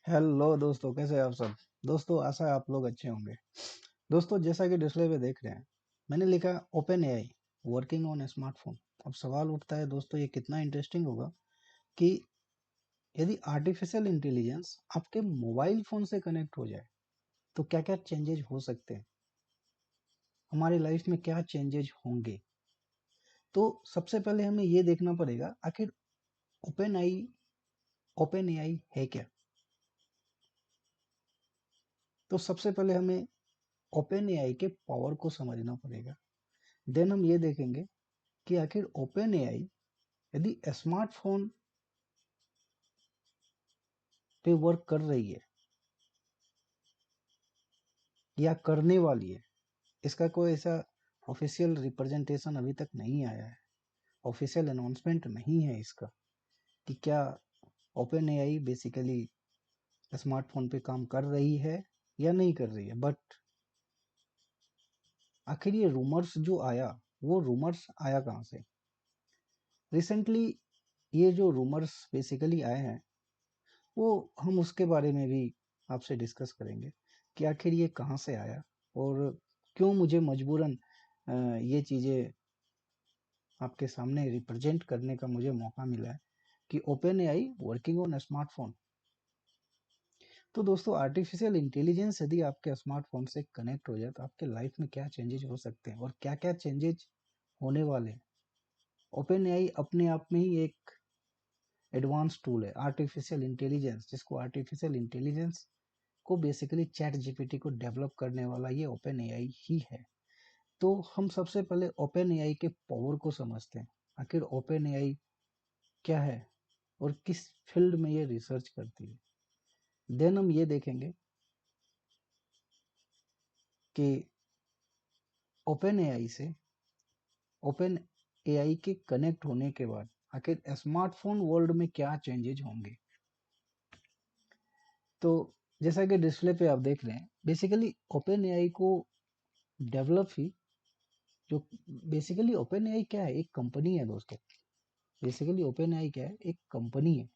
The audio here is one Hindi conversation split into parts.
हेलो दोस्तों, कैसे हैं आप सब। दोस्तों, आशा है आप लोग अच्छे होंगे। दोस्तों, जैसा कि डिस्प्ले पे देख रहे हैं, मैंने लिखा open AI working on smartphone. अब सवाल उठता है दोस्तों, ये कितना इंटरेस्टिंग होगा कि यदि आर्टिफिशियल इंटेलिजेंस आपके मोबाइल फोन से कनेक्ट हो जाए तो क्या क्या चेंजेज हो सकते हैं, हमारी लाइफ में क्या चेंजेज होंगे। तो सबसे पहले हमें ये देखना पड़ेगा आखिर ओपन आई ओपन एआई है क्या। तो सबसे पहले हमें ओपन एआई के पावर को समझना पड़ेगा। देन हम ये देखेंगे कि आखिर ओपन एआई यदि स्मार्टफोन पे वर्क कर रही है या करने वाली है, इसका कोई ऐसा ऑफिशियल रिप्रेजेंटेशन अभी तक नहीं आया है, ऑफिशियल अनाउंसमेंट नहीं है इसका कि क्या ओपन एआई बेसिकली स्मार्टफोन पे काम कर रही है या नहीं कर रही है। बट आखिर ये रूमर्स जो आया, वो रूमर्स आया कहाँ से। रिसेंटली ये जो रूमर्स बेसिकली आए हैं, वो हम उसके बारे में भी आपसे डिस्कस करेंगे कि आखिर ये कहाँ से आया और क्यों मुझे मजबूरन ये चीज़ें आपके सामने रिप्रेजेंट करने का मुझे मौका मिला है कि open AI working on smartphone. तो दोस्तों, आर्टिफिशियल इंटेलिजेंस यदि आपके स्मार्टफोन से कनेक्ट हो जाए तो आपके लाइफ में क्या चेंजेज हो सकते हैं और क्या क्या चेंजेज होने वाले हैं। ओपन एआई अपने आप में ही एक एडवांस टूल है आर्टिफिशियल इंटेलिजेंस, जिसको आर्टिफिशियल इंटेलिजेंस को बेसिकली चैट जीपीटी को डेवलप करने वाला ये ओपन एआई ही है। तो हम सबसे पहले ओपन एआई के पावर को समझते हैं। आखिर ओपन एआई क्या है और किस फील्ड में ये रिसर्च करती है। देन हम ये देखेंगे कि ओपन एआई से ओपन एआई के कनेक्ट होने के बाद आखिर स्मार्टफोन वर्ल्ड में क्या चेंजेज होंगे। तो जैसा कि डिस्प्ले पे आप देख रहे हैं, बेसिकली ओपन एआई को डेवलप ही जो बेसिकली ओपन एआई क्या है, एक कंपनी है दोस्तों। बेसिकली ओपन एआई क्या है, एक कंपनी है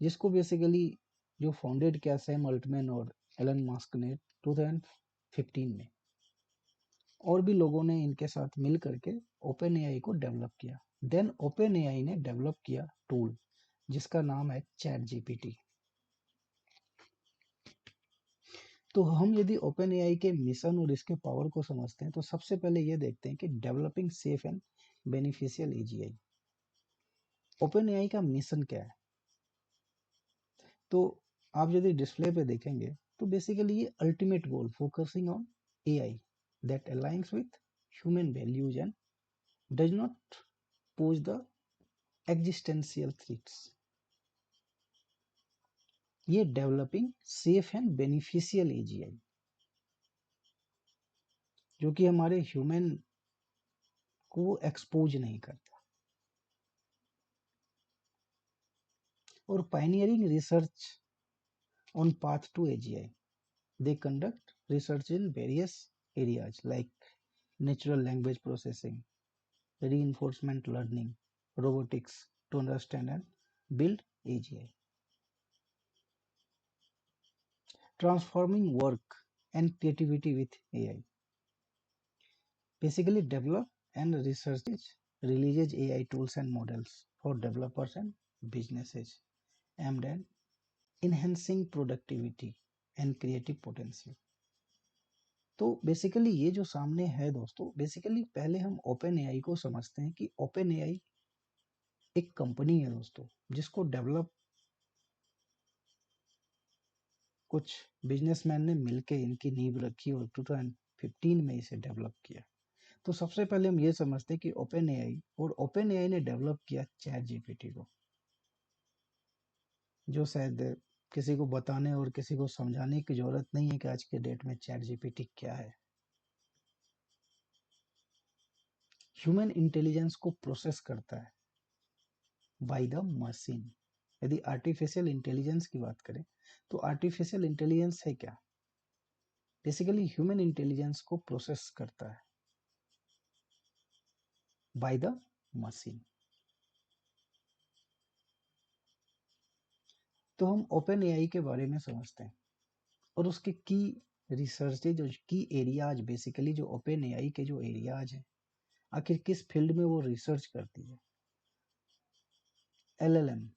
जिसको बेसिकली जो फाउंडेड किया सैम अल्टमैन और एलन मस्क ने 2015 में, और भी लोगों ने इनके साथ मिल करके ओपन एआई को डेवलप किया। देन ओपन एआई ने डेवलप किया टूल जिसका नाम है चैट जीपीटी। तो हम यदि ओपन एआई के मिशन और इसके पावर को समझते हैं तो सबसे पहले ये देखते हैं कि developing safe and beneficial AGI. Open AI का मिशन क्या है। तो आप यदि डिस्प्ले पे देखेंगे तो बेसिकली ये ultimate goal focusing on AI that aligns with human values and does not pose the existential threats. ये developing safe and beneficial AGI जो कि हमारे ह्यूमन को एक्सपोज नहीं करता। और pioneering research on path to AGI. They conduct research in various areas like natural language processing, reinforcement learning, robotics to understand and build AGI. Transforming work and creativity with AI. Basically develop and research releases AI tools and models for developers and businesses aimed at enhancing productivity and creative potential. तो बेसिकली ये जो सामने है दोस्तों, बेसिकली पहले हम ओपन एआई को समझते हैं कि ओपन एआई एक कंपनी है दोस्तों, जिसको डेवलप कुछ बिजनेसमैन ने मिलके इनकी नींव रखी और 2015 में इसे डेवलप किया। तो सबसे पहले हम ये समझते हैं कि ओपन एआई और ओपन एआई ने डेवलप किया चैट जीपीटी को, जो शायद किसी को बताने और किसी को समझाने की जरूरत नहीं है कि आज के डेट में चैट जीपीटी क्या है। ह्यूमन इंटेलिजेंस को प्रोसेस करता है बाय द मशीन। यदि आर्टिफिशियल इंटेलिजेंस की बात करें तो आर्टिफिशियल इंटेलिजेंस है क्या, बेसिकली ह्यूमन इंटेलिजेंस को प्रोसेस करता है बाय द मशीन। तो हम ओपन एआई के बारे में समझते हैं और उसके की रिसर्चेज जो की एरियाज, बेसिकली जो ओपन एआई के जो एरियाज हैं, आखिर किस फील्ड में वो रिसर्च करती है। LLM,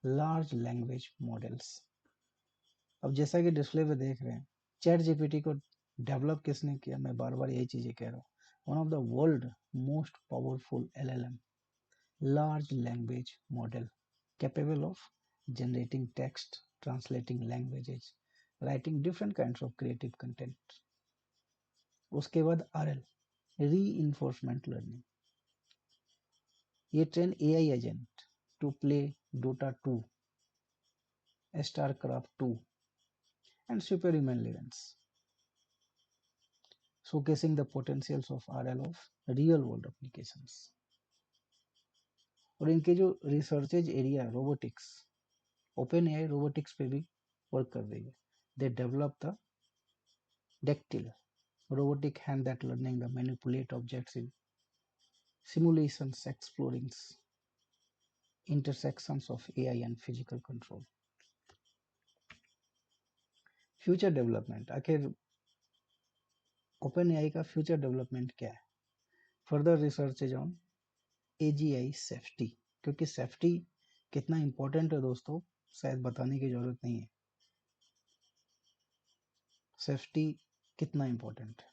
large language models. अब जैसा कि डिस्प्ले पे देख रहे हैं, चैट जीपीटी को डेवलप किसने किया, मैं बार बार यही चीजें कह रहा हूँ। One of the world most powerful LLM, large language model capable of generating text, translating languages, writing different kinds of creative content. उसके बाद RL, reinforcement learning, ये train AI agent to play Dota 2, StarCraft 2 and superhuman events, showcasing the potentials of RL of real world applications. और इनके जो researches area robotics, OpenAI robotics पे भी वर्क कर रही है। They develop the Dactyl robotic hand that learning to manipulate objects in simulations exploring intersections of AI and physical control. Future development, आखिर ओपन एआई का फ्यूचर डेवलपमेंट क्या है। Further research is on AGI safety, क्योंकि सेफ्टी कितना इंपॉर्टेंट है दोस्तों, शायद बताने की जरूरत नहीं है। सेफ्टी कितना इंपॉर्टेंट है,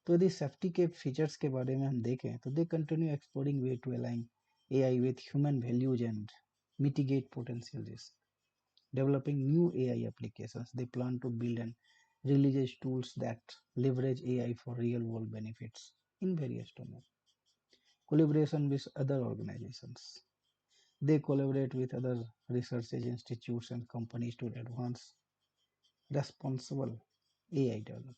तो यदि सेफ्टी के फीचर्स के बारे में हम देखें तो they continue exploring ways to align AI with human values and mitigate potential risk. Developing new AI applications, they plan to build and release tools that leverage AI for real world benefits in various domains. Collaboration with other organizations, they collaborate with other research institutes and companies to advance responsible AI development.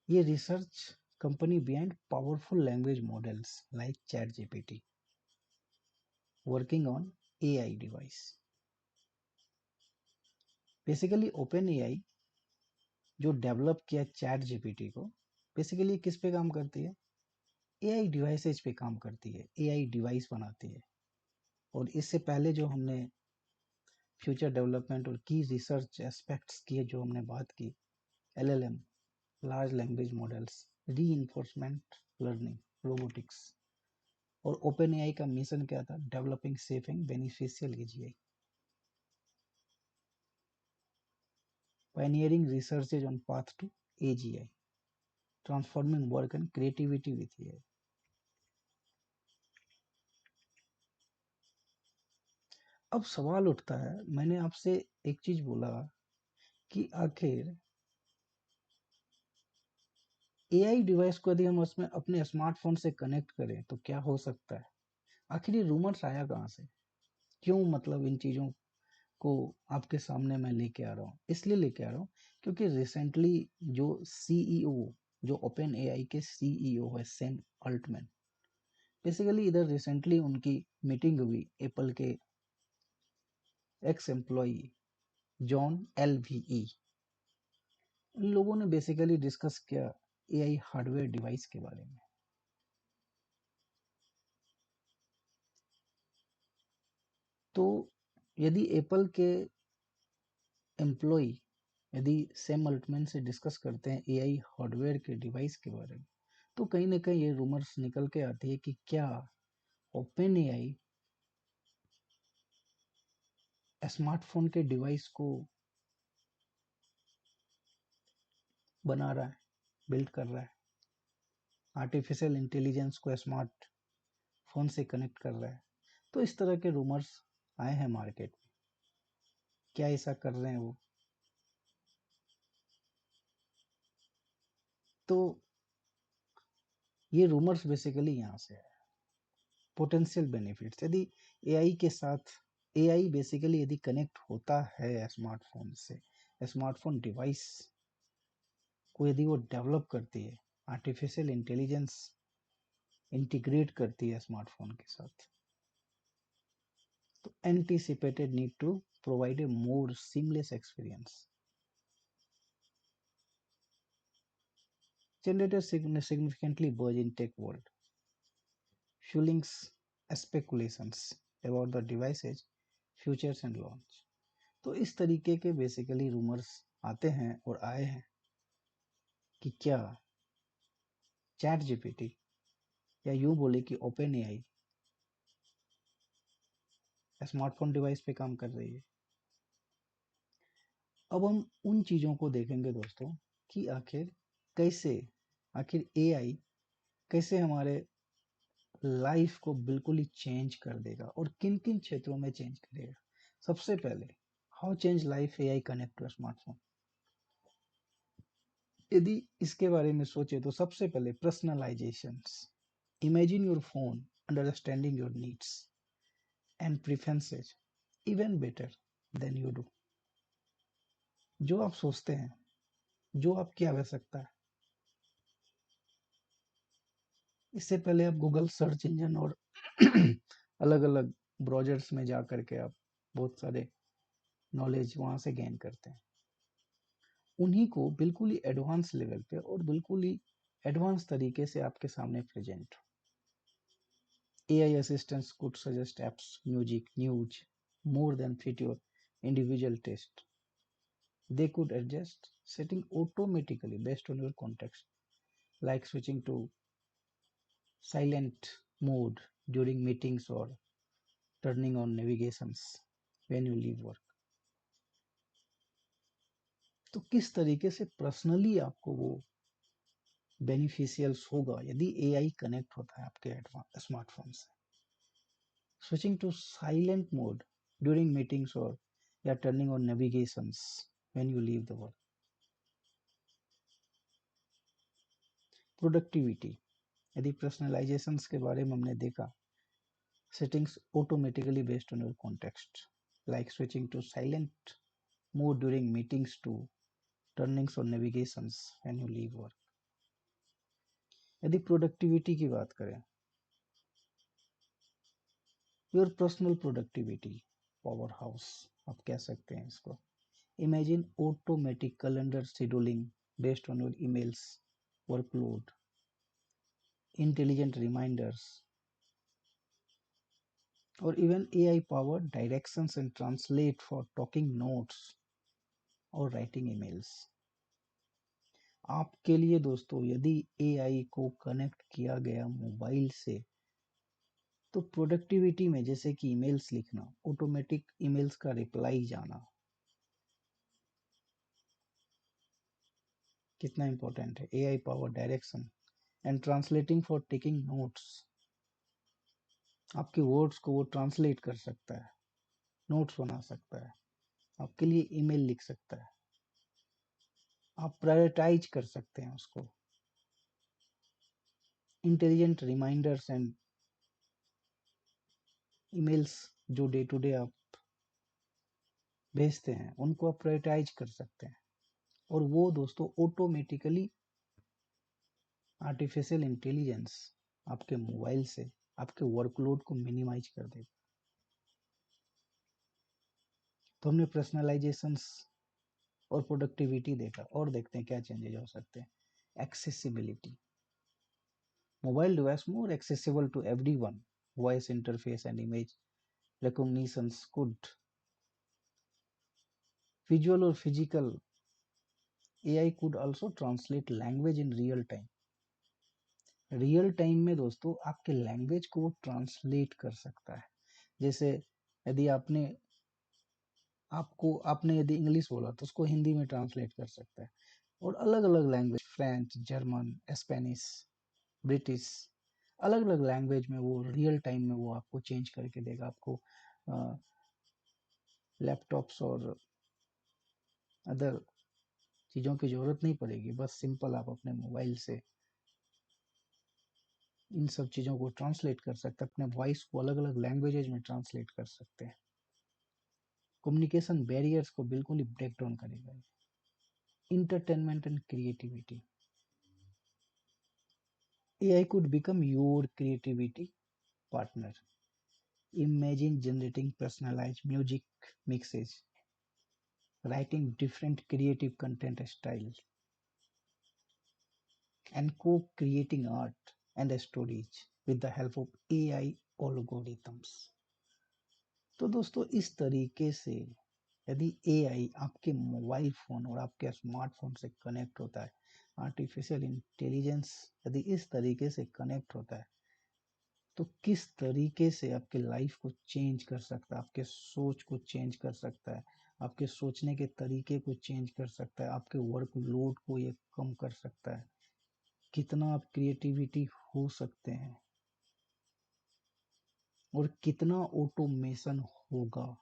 ये research company behind powerful language models like ChatGPT, working on AI device. Basically OpenAI जो डेवलप किया चैट जीपीटी को, बेसिकली किस पे काम करती है, एआई डिवाइसेज पे काम करती है, एआई डिवाइस बनाती है। और इससे पहले जो हमने फ्यूचर डेवलपमेंट और की रिसर्च एस्पेक्ट्स की जो हमने बात की, LLM, large language models, reinforcement learning, robotics, और ओपन एआई का मिशन क्या था, developing safe and beneficial AGI, pioneering researches on path to AGI, transforming work and creativity with AI. अब सवाल उठता है, मैंने आपसे एक चीज बोला कि आखिर एआई डिवाइस को यदि हम उसमें अपने स्मार्टफोन से कनेक्ट करें तो क्या हो सकता है। आखिर ये रूमर्स आया कहाँ से, क्यों, मतलब इन चीजों को आपके सामने मैं लेके आ रहा हूँ, इसलिए लेके आ रहा हूँ क्योंकि रिसेंटली जो सीईओ, जो ओपन एआई के सीईओ है सैम अल्टमैन, बेसिकली इधर रिसेंटली उनकी मीटिंग हुई एप्पल के एक्स एम्प्लॉई जॉन एलवीई, इन लोगों ने बेसिकली डिस्कस किया एआई हार्डवेयर डिवाइस के बारे में। तो यदि एप्पल के एम्प्लॉय यदि सैम अल्टमैन से डिस्कस करते हैं एआई हार्डवेयर के डिवाइस के बारे में, तो कहीं ना कहीं ये रूमर्स निकल के आती है कि क्या ओपन एआई स्मार्टफोन के डिवाइस को बना रहा है, बिल्ड कर रहा है, आर्टिफिशियल इंटेलिजेंस को स्मार्ट फोन से कनेक्ट कर रहा है। तो इस तरह के रूमर्स आए हैं मार्केट में, क्या ऐसा कर रहे हैं वो। तो ये रूमर्स बेसिकली यहाँ से है। पोटेंशियल बेनिफिट्स, यदि एआई के साथ एआई बेसिकली यदि कनेक्ट होता है स्मार्टफोन से, स्मार्टफोन डिवाइस को यदि वो डेवलप करती है, आर्टिफिशियल इंटेलिजेंस इंटीग्रेट करती है स्मार्टफोन के साथ, तो anticipated need to provide a more seamless experience, generated significantly buzz in tech world. fueling speculations about the devices futures and launch। तो इस तरीके के बेसिकली रूमर्स आते हैं और आए हैं कि क्या चैट जीपीटी या यूं बोले कि ओपन एआई स्मार्टफोन डिवाइस पे काम कर रही है। अब हम उन चीज़ों को देखेंगे दोस्तों कि आखिर एआई कैसे हमारे लाइफ को बिल्कुल ही चेंज कर देगा और किन किन क्षेत्रों में चेंज करेगा। सबसे पहले, how change life AI connect to smartphone. यदि इसके बारे में सोचे तो सबसे पहले personalisations. Imagine your phone understanding your needs and preferences even better than you do. जो आप सोचते हैं, जो आपकी आवश्यकता है, इससे पहले आप गूगल सर्च इंजन और अलग अलग ब्राउजर्स में जा करके आप बहुत सारे नॉलेज वहाँ से गेन करते हैं, उन्हीं को बिल्कुल ही एडवांस लेवल पे और बिल्कुल ही एडवांस तरीके से आपके सामने present. AI assistants could suggest apps, music, news more than fit your individual taste. They could adjust setting automatically based on your context, like switching to silent mode during meetings or turning on navigations when you leave work। तो किस तरीके से पर्सनली आपको वो बेनिफिशियल्स होगा यदि AI कनेक्ट होता है आपके स्मार्टफोन से। Switching to silent mode during meetings और या turning on navigations when you leave the work. Productivity, यदि पर्सनलाइजेशंस के बारे में हमने देखा, settings automatically based on your context, like switching to silent mode during meetings to turnings on navigations when you leave work. यदि प्रोडक्टिविटी की बात करें, your personal productivity powerhouse आप कह सकते हैं इसको। Imagine automatic calendar scheduling based on your emails, workload, intelligent reminders और even AI powered directions and translate for talking notes और राइटिंग ईमेल्स। आपके लिए दोस्तों यदि AI को कनेक्ट किया गया मोबाइल से, तो प्रोडक्टिविटी में जैसे कि ईमेल्स लिखना, ऑटोमेटिक ईमेल्स का रिप्लाई जाना कितना इंपॉर्टेंट है। AI power direction and translating for taking notes, आपके वर्ड्स को वो ट्रांसलेट कर सकता है, नोट्स बना सकता है, आपके लिए ईमेल लिख सकता है, आप प्रायोरिटाइज कर सकते हैं उसको। इंटेलिजेंट रिमाइंडर्स एंड ईमेल्स जो डे टू डे आप भेजते हैं उनको आप प्रायोरिटाइज कर सकते हैं, और वो दोस्तों ऑटोमेटिकली आर्टिफिशियल इंटेलिजेंस आपके मोबाइल से आपके वर्कलोड को मिनिमाइज कर देगा। तो हमने पर्सनलाइजेशंस और प्रोडक्टिविटी देखा, और देखते हैं क्या चेंजेस हो सकते हैं। Accessibility, mobile device more accessible to everyone, voice interface and image recognitions could visual or physical। AI could also translate language in real time। Real time में दोस्तों आपके लैंग्वेज को वो ट्रांसलेट कर सकता है। जैसे यदि आपने यदि इंग्लिश बोला तो उसको हिंदी में ट्रांसलेट कर सकता है, और अलग अलग language, French, German, Spanish, British, अलग अलग लैंग्वेज में वो रियल टाइम में वो आपको चेंज करके देगा। आपको लैपटॉप्स और अदर चीज़ों की ज़रूरत नहीं पड़ेगी, बस सिंपल आप अपने मोबाइल से इन सब चीज़ों को ट्रांसलेट कर सकते हैं, अपने वॉइस को अलग अलग लैंग्वेजेज में ट्रांसलेट कर सकते हैं। कम्युनिकेशन बैरियर्स को बिल्कुल ही ब्रेक डाउन करेगा। Entertainment and creativity, AI could become your creativity partner। Imagine generating personalized music mixes, writing different creative content styles, and co-creating art and stories with the help of AI algorithms. तो दोस्तों इस तरीके से यदि एआई आपके मोबाइल फोन और आपके स्मार्टफोन से कनेक्ट होता है, आर्टिफिशियल इंटेलिजेंस यदि इस तरीके से कनेक्ट होता है, तो किस तरीके से आपके लाइफ को चेंज कर सकता है, आपके सोच को चेंज कर सकता है, आपके सोचने के तरीके को चेंज कर सकता है, आपके वर्क लोड को ये कम कर सकता है, कितना आप क्रिएटिविटी हो सकते हैं और कितना ऑटोमेशन होगा,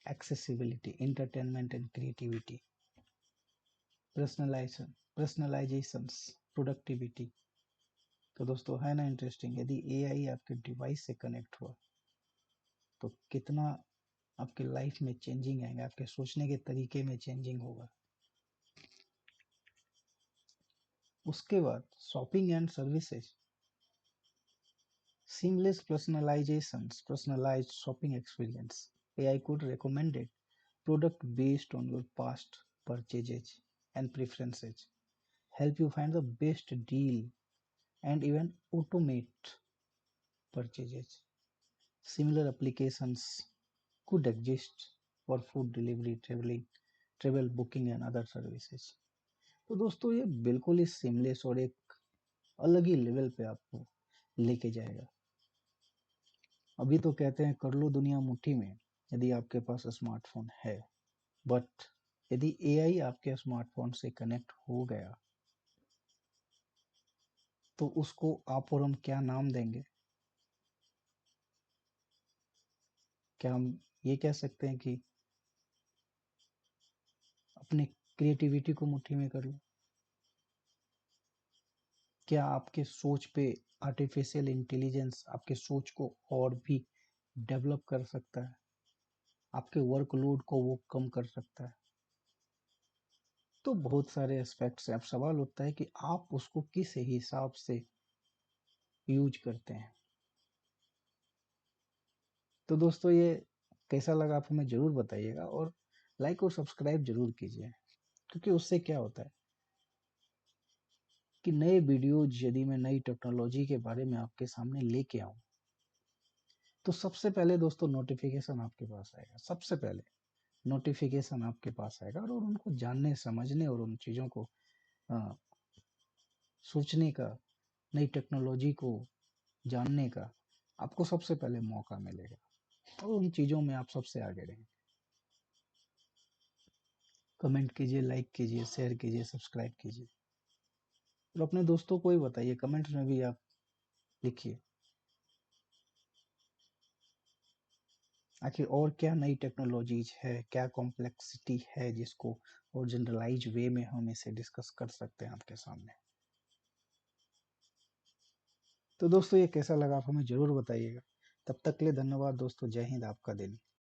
accessibility, entertainment and creativity, personalisations, productivity. तो दोस्तों है ना इंटरेस्टिंग, यदि एआई आपके डिवाइस से कनेक्ट हुआ तो कितना आपके लाइफ में चेंजिंग आएगा, आपके सोचने के तरीके में चेंजिंग होगा। उसके बाद shopping and services, seamless personalizations, personalized shopping experience. AI could recommend it product based on your past purchases and preferences, help you find the best deal, and even automate purchases. Similar applications could exist for food delivery, travel booking and other services. तो दोस्तों ये बिल्कुल ही सीमलेस और एक अलग ही लेवल पे आपको लेके जाएगा। अभी तो कहते हैं कर लो दुनिया मुट्ठी में यदि आपके पास स्मार्टफोन है, बट यदि एआई आपके स्मार्टफोन से कनेक्ट हो गया तो उसको आप और हम क्या नाम देंगे? क्या हम ये कह सकते हैं कि अपने क्रिएटिविटी को मुट्ठी में कर लो? क्या आपके सोच पे आर्टिफिशियल इंटेलिजेंस आपके सोच को और भी डेवलप कर सकता है, आपके वर्कलोड को वो कम कर सकता है? तो बहुत सारे एस्पेक्ट्स हैं। अब सवाल होता है कि आप उसको किस हिसाब से यूज करते हैं। तो दोस्तों ये कैसा लगा आप हमें ज़रूर बताइएगा और लाइक और सब्सक्राइब ज़रूर कीजिए, क्योंकि उससे क्या होता है कि नए वीडियोज यदि मैं नई टेक्नोलॉजी के बारे में आपके सामने लेके आऊँ तो सबसे पहले दोस्तों नोटिफिकेशन आपके पास आएगा, सबसे पहले नोटिफिकेशन आपके पास आएगा और उनको जानने समझने और उन चीज़ों को अ, सोचने का, नई टेक्नोलॉजी को जानने का आपको सबसे पहले मौका मिलेगा और उन चीज़ों में आप सबसे आगे रहेंगे। कमेंट कीजिए, लाइक कीजिए, शेयर कीजिए, सब्सक्राइब कीजिए और अपने दोस्तों को ही बताइए, कमेंट्स में भी आप लिखिए आखिर और क्या नई टेक्नोलॉजीज है, क्या कॉम्प्लेक्सिटी है जिसको और जनरलाइज वे में हम इसे डिस्कस कर सकते हैं आपके सामने। तो दोस्तों ये कैसा लगा आप हमें ज़रूर बताइएगा। तब तक के लिए धन्यवाद दोस्तों, जय हिंद, आपका दिन।